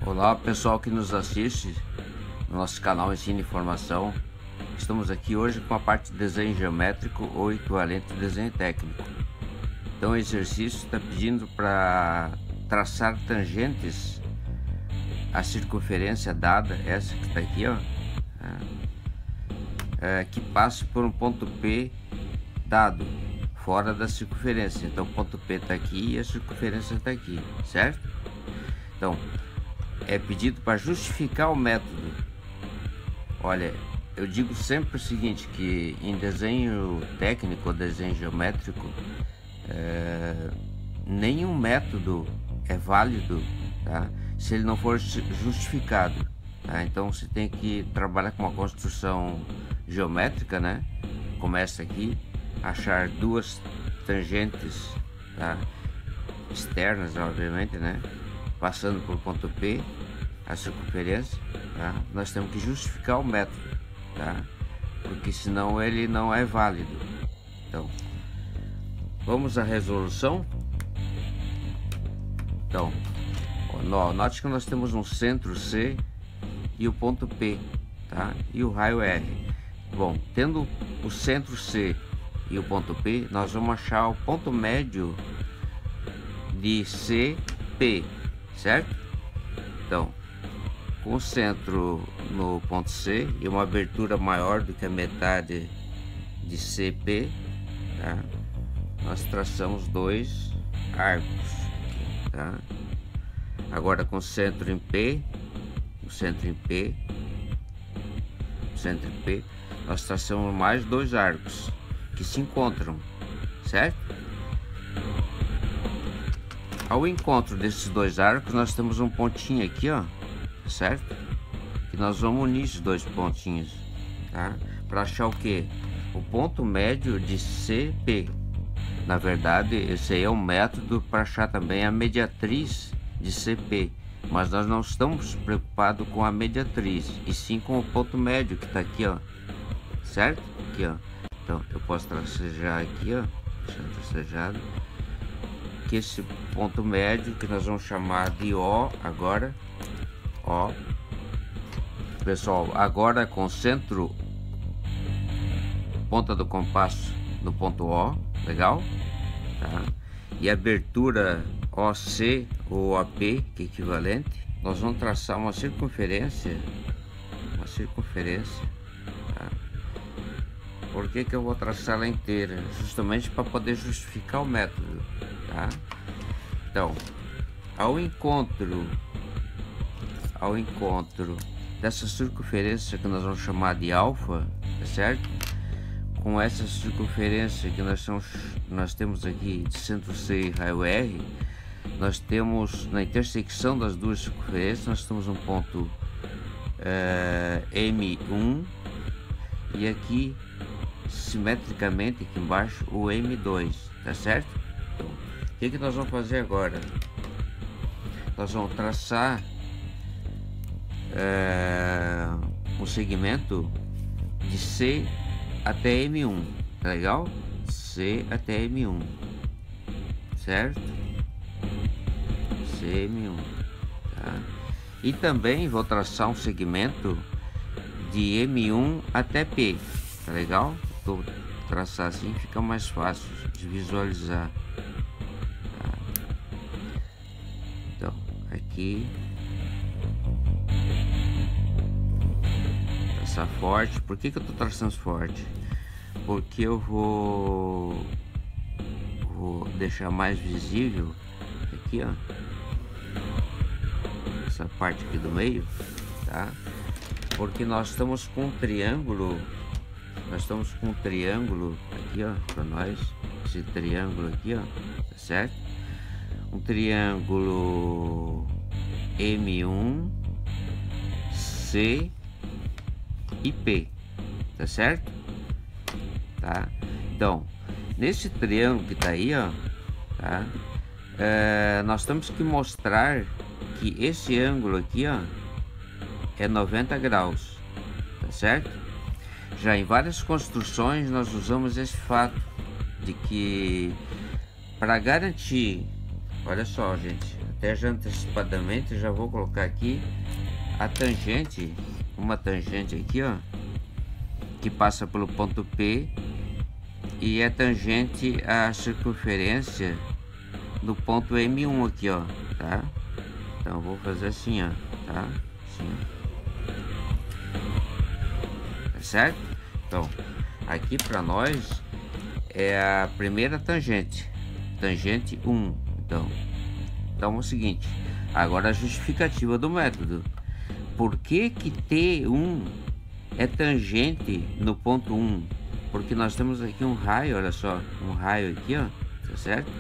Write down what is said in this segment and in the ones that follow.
Olá pessoal que nos assiste no nosso canal Ensino e Informação. Estamos aqui hoje com a parte de desenho geométrico ou equivalente desenho técnico. Então o exercício está pedindo para traçar tangentes à circunferência dada, essa que está aqui, ó, que passe por um ponto P dado fora da circunferência. Então o ponto P está aqui e a circunferência está aqui, certo? Então é pedido para justificar o método. Olha, eu digo sempre o seguinte, que em desenho técnico ou desenho geométrico, nenhum método é válido, tá? Se ele não for justificado, tá? Então você tem que trabalhar com uma construção geométrica, né? Começa aqui, achar duas tangentes, tá? Externas, obviamente, né? Passando por ponto P, a circunferência, tá? Nós temos que justificar o método, tá? Porque senão ele não é válido. Então, vamos à resolução. Então, note que nós temos um centro C e o ponto P, tá? E o raio R. Bom, tendo o centro C e o ponto P, nós vamos achar o ponto médio de CP, certo? Então, com o centro no ponto C e uma abertura maior do que a metade de CP, tá? Nós traçamos dois arcos, tá? Agora com o centro em P, nós traçamos mais dois arcos que se encontram, certo? Ao encontro desses dois arcos, nós temos um pontinho aqui, ó, certo? Que nós vamos unir esses dois pontinhos, tá? Para achar o que? O ponto médio de CP. Na verdade, esse aí é um método para achar também a mediatriz de CP. Mas nós não estamos preocupados com a mediatriz, e sim com o ponto médio que está aqui, ó, certo? Aqui, ó. Então, eu posso tracejar aqui, ó, deixa tracejado. Que esse ponto médio, que nós vamos chamar de O agora, ó. Pessoal, agora concentro ponta do compasso no ponto O, legal? Tá? E abertura OC ou OP, que é equivalente, nós vamos traçar uma circunferência, tá? Por que eu vou traçar ela inteira? Justamente para poder justificar o método, tá? Então, ao encontro dessa circunferência que nós vamos chamar de alfa, tá certo? Com essa circunferência que nós temos aqui de centro C e raio R, nós temos na intersecção das duas circunferências, nós temos um ponto M1 e aqui simetricamente aqui embaixo o M2, tá certo? Então, o que nós vamos fazer agora? Nós vamos traçar um segmento de C até M1, tá legal? C até M1, certo? CM1, tá? E também vou traçar um segmento de M1 até P, tá legal? Vou traçar assim, fica mais fácil de visualizar, tá? Então, aqui traçar forte. Por que eu tô traçando forte? Porque eu vou deixar mais visível aqui, ó, essa parte aqui do meio, tá? Porque nós estamos com um triângulo, aqui, ó, para nós, esse triângulo aqui, ó, tá certo? Um triângulo M1, C e P, tá certo? Tá? Então, nesse triângulo que tá aí, ó, tá? Nós temos que mostrar que esse ângulo aqui, ó, é 90 graus, tá certo? Já em várias construções nós usamos esse fato de que, para garantir, olha só, gente, até já antecipadamente já vou colocar aqui a tangente, uma tangente aqui, ó, que passa pelo ponto P e é tangente à circunferência do ponto M1 aqui, ó, tá? Então eu vou fazer assim, ó, tá? Assim, tá certo? Então, aqui para nós é a primeira tangente, tangente 1. Então é o seguinte, agora a justificativa do método. Por que que T1 é tangente no ponto 1? Porque nós temos aqui um raio, olha só, um raio aqui, ó, tá certo?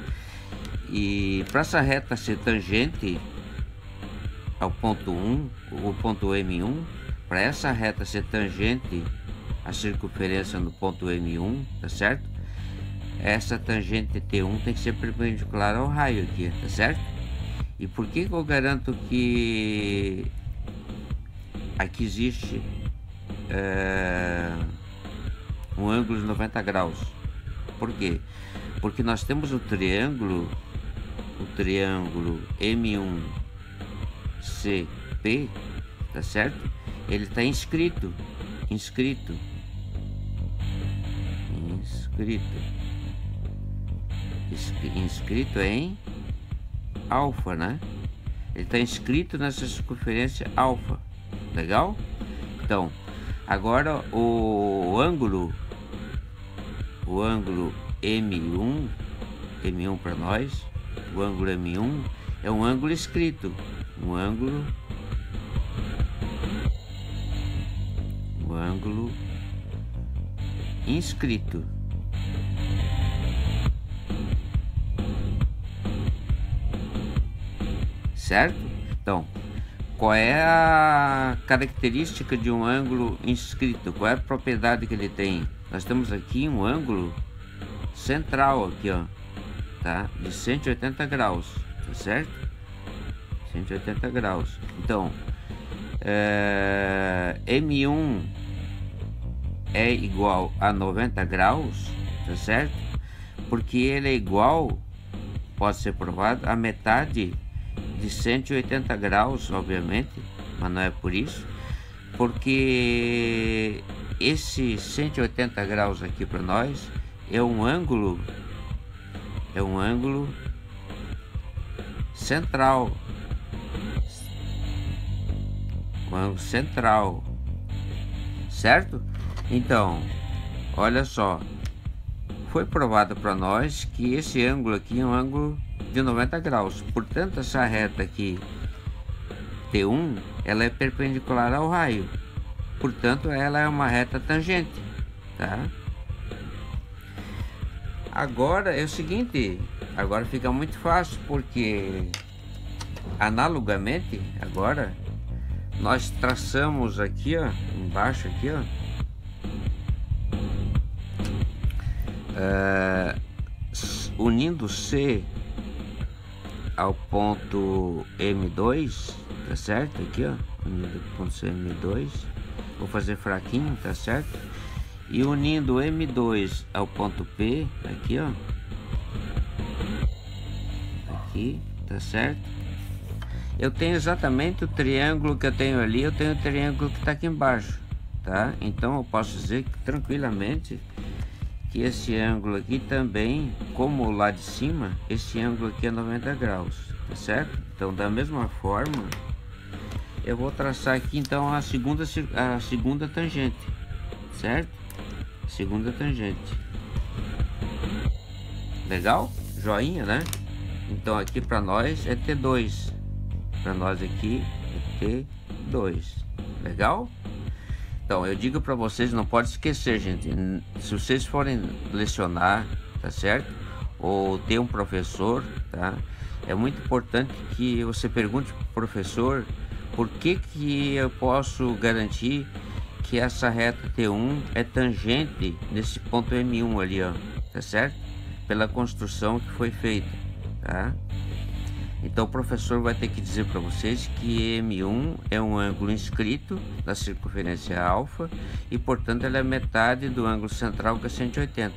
E para essa reta ser tangente ao ponto 1, o ponto M1, para essa reta ser tangente à circunferência no ponto M1, tá certo? Essa tangente T1 tem que ser perpendicular ao raio aqui, tá certo? E por que que eu garanto que aqui existe um ângulo de 90 graus? Por quê? Porque nós temos o triângulo M1CP, tá certo? Ele está inscrito em alfa, né? Ele está inscrito nessa circunferência alfa, legal? Então, agora o ângulo M1 para nós, o ângulo M1 é um ângulo inscrito, um ângulo inscrito. Certo? Então, qual é a característica de um ângulo inscrito? Qual é a propriedade que ele tem? Nós temos aqui um ângulo central aqui, ó, tá? De 180 graus, tá certo? 180 graus. Então, M1 é igual a 90 graus, tá certo? Porque ele é igual, pode ser provado, a metade de 180 graus, obviamente, mas não é por isso, porque esse 180 graus aqui para nós é um ângulo central, um ângulo central, certo? Então, olha só, foi provado para nós que esse ângulo aqui é um ângulo de 90 graus, portanto essa reta aqui T1 ela é perpendicular ao raio, portanto ela é uma reta tangente, tá? Agora é o seguinte, agora fica muito fácil, porque analogamente agora nós traçamos aqui, ó, embaixo aqui, ó, unindo C ao ponto M2, tá certo? Aqui, ó, unindo o ponto C M2, vou fazer fraquinho, tá certo? E unindo M2 ao ponto P, aqui, ó, aqui, tá certo? Eu tenho exatamente o triângulo que eu tenho ali, eu tenho o triângulo que tá aqui embaixo, tá? Então eu posso dizer que tranquilamente que esse ângulo aqui também, como o lá de cima, esse ângulo aqui é 90 graus, tá certo? Então da mesma forma eu vou traçar aqui então a segunda tangente, certo? Segunda tangente, legal? Joinha, né? Então aqui para nós é T2, para nós aqui é T2, legal? Então, eu digo para vocês, não pode esquecer, gente, se vocês forem lecionar, tá certo? Ou ter um professor, tá? É muito importante que você pergunte pro professor por que que eu posso garantir que essa reta T1 é tangente nesse ponto M1 ali, ó, tá certo? Pela construção que foi feita, tá? Então o professor vai ter que dizer para vocês que M1 é um ângulo inscrito na circunferência alfa e portanto ela é metade do ângulo central, que é 180.